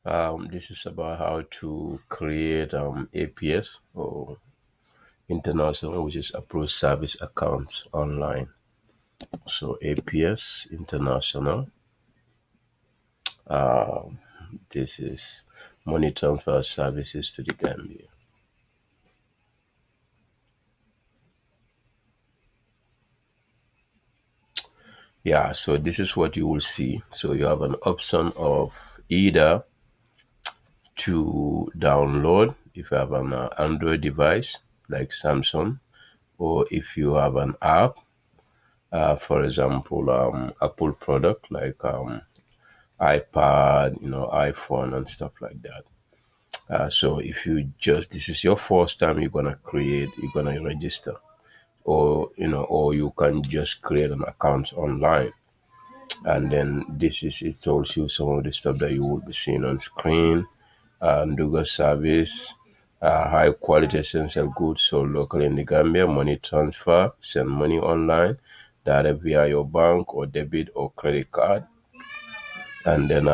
This is about how to create APS or international, which is approved service accounts online. So APS International, this is money transfer services to the Gambia. Yeah, so this is what you will see. So you have an option of either to download if you have an Android device like Samsung, or if you have an app, for example, Apple product like iPad, iPhone and stuff like that. So if you just this is your first time you're gonna register, or you can just create an account online, and then it tells you some of the stuff that you will be seeing on screen. Nduga service, high quality essential goods sold locally in the Gambia, money transfer, send money online, direct via your bank or debit or credit card, and then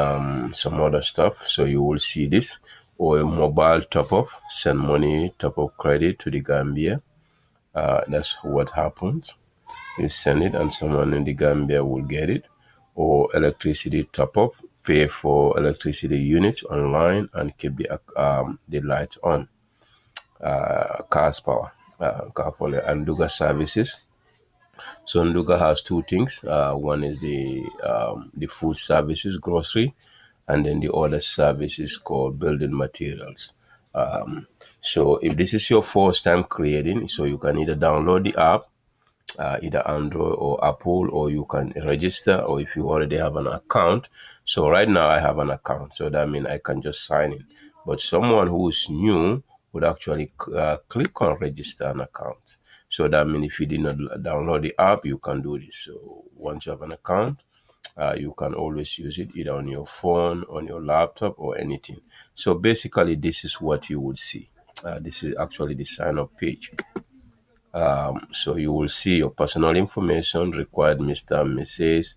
some other stuff. So you will see this, or a mobile top up, send money, top up credit to the Gambia. That's what happens. You send it, and someone in the Gambia will get it. Or electricity top up, pay for electricity units online and keep the lights on. Cars power, car power, and Duga services. So Nduga has two things. One is the food services, grocery, and then the other service is called building materials. So if this is your first time creating, so you can either download the app, either Android or Apple, or you can register, or if you already have an account. So right now I have an account, so that means I can just sign in. But someone who is new would actually click on register an account. So that means if you did not download the app, you can do this. So once you have an account, you can always use it either on your phone, on your laptop, or anything. So basically, this is what you would see. This is actually the sign up page. So you will see your personal information required, Mr. and Mrs.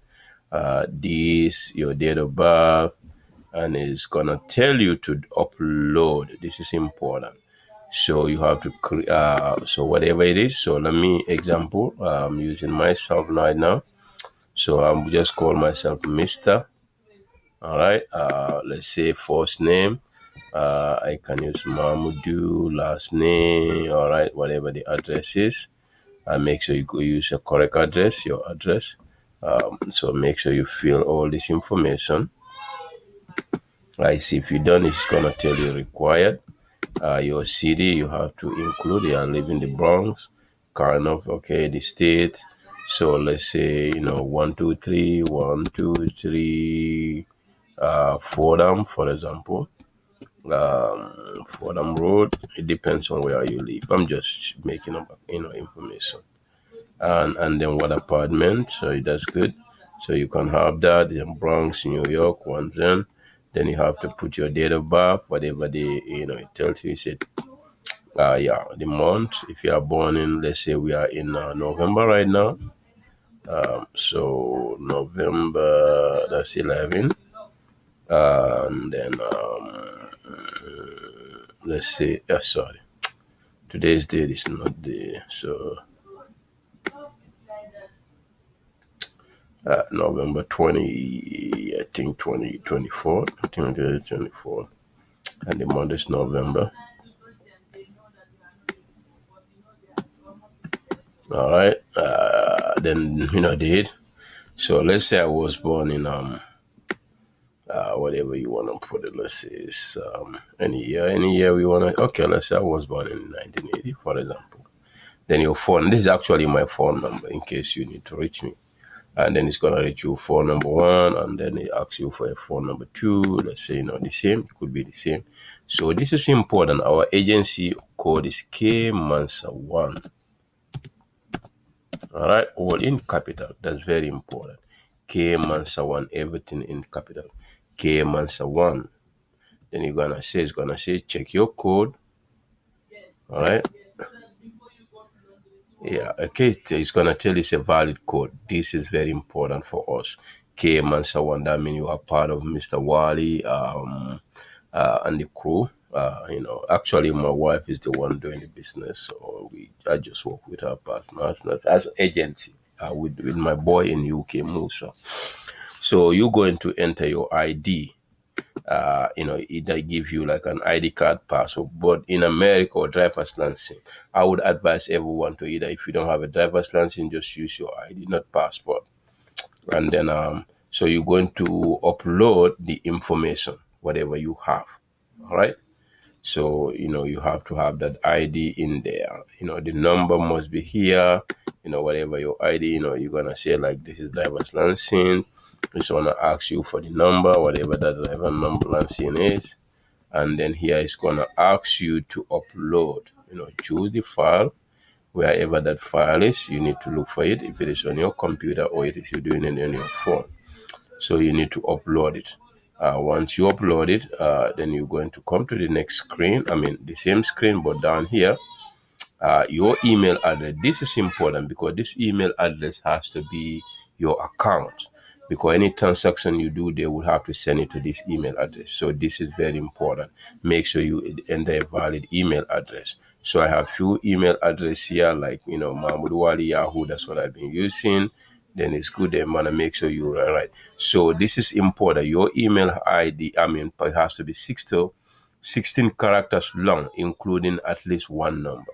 This, your date of birth, and it's gonna tell you to upload. This is important. So you have to so whatever it is. So let me example. I'm using myself right now. So I'm just call myself Mr. All right. Let's say first name. I can use Mahmudu, last name. All right. Whatever the address is. Make sure you go use your correct address, your address. So make sure you fill all this information. Right. See, if you done, it's gonna tell you required. Your city you have to include. You live in the Bronx, kind of okay. The state. So let's say 123 Fordham, for example. Fordham Road. It depends on where you live. I'm just making up information. And then what apartment, so that's good. So you can have that in Bronx, New York, once then you have to put your date of birth, whatever it tells you. You said, yeah, the month. If you are born in, let's say we are in November right now. So November, that's 11. And then let's say, sorry, today's date is not there. So November 20, I think 2024. I think it is 24. And the month is November. All right. Then, date. So let's say I was born in, whatever you want to put it. Let's say it's any year we want to. Okay, let's say I was born in 1980, for example. Then your phone, this is actually my phone number in case you need to reach me. And then it's gonna reach you phone number one, and then it asks you for a phone number two. Let's say the same. It could be the same. So this is important. Our agency code is K Mansa 1. All right, all in capital. That's very important. K Mansa 1. Everything in capital. K Mansa 1. Then it's gonna say check your code. All right. Yeah, okay. It's gonna tell it's a valid code. This is very important for us. K Mansa 1. That means you are part of Mr. Wali. and the crew. Actually, my wife is the one doing the business, so I just work with her partners, not as agency. With my boy in UK, Musa. So you're going to enter your ID. Either give you like an ID card password, but in America or driver's license, I would advise everyone to either, if you don't have a driver's license, just use your ID, not passport. And then, so you're going to upload the information, whatever you have. All right. So, you have to have that ID in there. The number must be here. Whatever your ID, you're going to say like, this is driver's license. It's going to ask you for the number, whatever that driver number license is. And then here it's going to ask you to upload, choose the file. Wherever that file is, you need to look for it. If it is on your computer or it is you're doing it on your phone. So you need to upload it. Once you upload it, then you're going to come to the next screen. I mean, the same screen, but down here, your email address. This is important because this email address has to be your account. Because any transaction you do, they will have to send it to this email address. So this is very important. Make sure you enter a valid email address. So I have few email address here, like Mahmoud Wali Yahoo. That's what I've been using. Then it's good. Then wanna make sure you're right. So this is important. Your email ID, it has to be 16 characters long, including at least one number.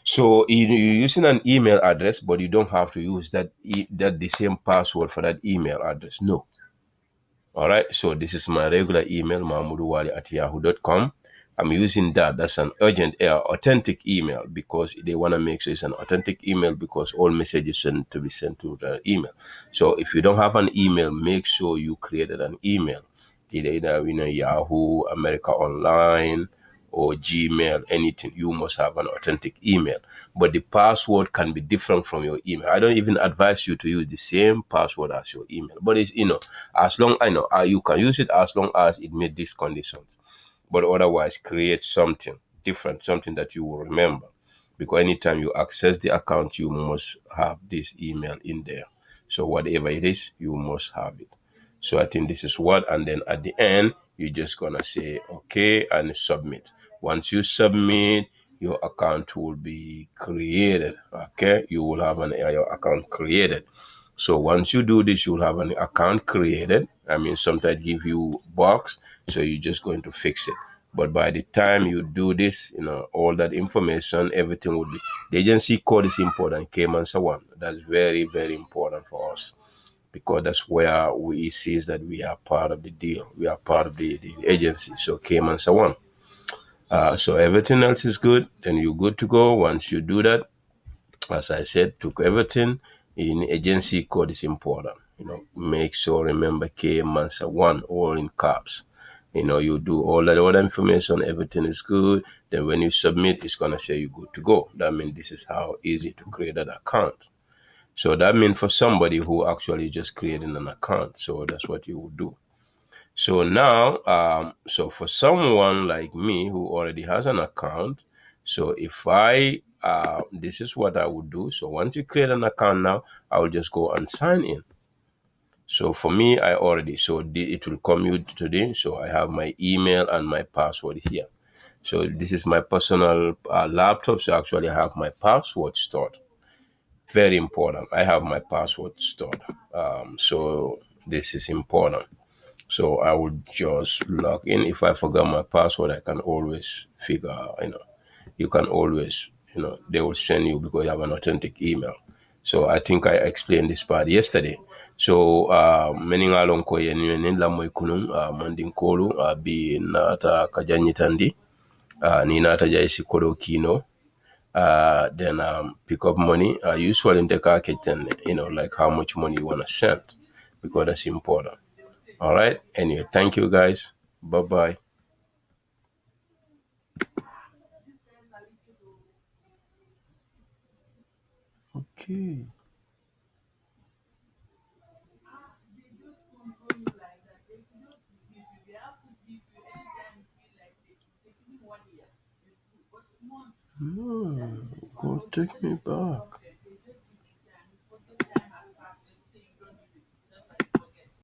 So you're using an email address, but you don't have to use that the same password for that email address. No. All right. So this is my regular email, mahmuduwali@yahoo.com. I'm using that. That's an authentic email because they want to make sure it's an authentic email because all messages need to be sent to the email. So if you don't have an email, make sure you created an email. Either Yahoo, America Online, or Gmail, anything. You must have an authentic email. But the password can be different from your email. I don't even advise you to use the same password as your email. But it's, as long you can use it as long as it meets these conditions. But otherwise, create something different, something that you will remember. Because anytime you access the account, you must have this email in there. So whatever it is, you must have it. So I think this is what, and then at the end, you're just gonna say okay and submit. Once you submit, your account will be created. Okay, you will have your account created. So once you do this, you'll have an account created. Sometimes give you box, so you're just going to fix it. But by the time you do this, all that information, everything would be. The agency code is important, Cayman Sawan. That's very, very important for us because that's where we see that we are part of the deal. We are part of the agency. So Cayman Sawan. So everything else is good. Then you're good to go. Once you do that, as I said, took everything in agency code is important. Make sure remember K Mansa one all in caps. You do all that other information, everything is good. Then when you submit, it's gonna say you're good to go. That means this is how easy to create an account. So that means for somebody who actually just creating an account, so that's what you would do. So now, so for someone like me who already has an account, so if this is what I would do. So once you create an account now, I will just go and sign in. So for me, it will come you today. So I have my email and my password here. So this is my personal laptop. So actually I have my password stored. Very important. I have my password stored. So this is important. So I would just log in. If I forgot my password, I can always you can always, they will send you because you have an authentic email. So I think I explained this part yesterday. So many ngalon ko yen yen la moy kunun mandin kolu bi nata kajanyitandi ni nata jaisi kodo kino then pick up money. Usually in the car kitchen, like how much money you wanna send because that's important. All right. Anyway, thank you guys. Bye bye. Okay. No, go take me back.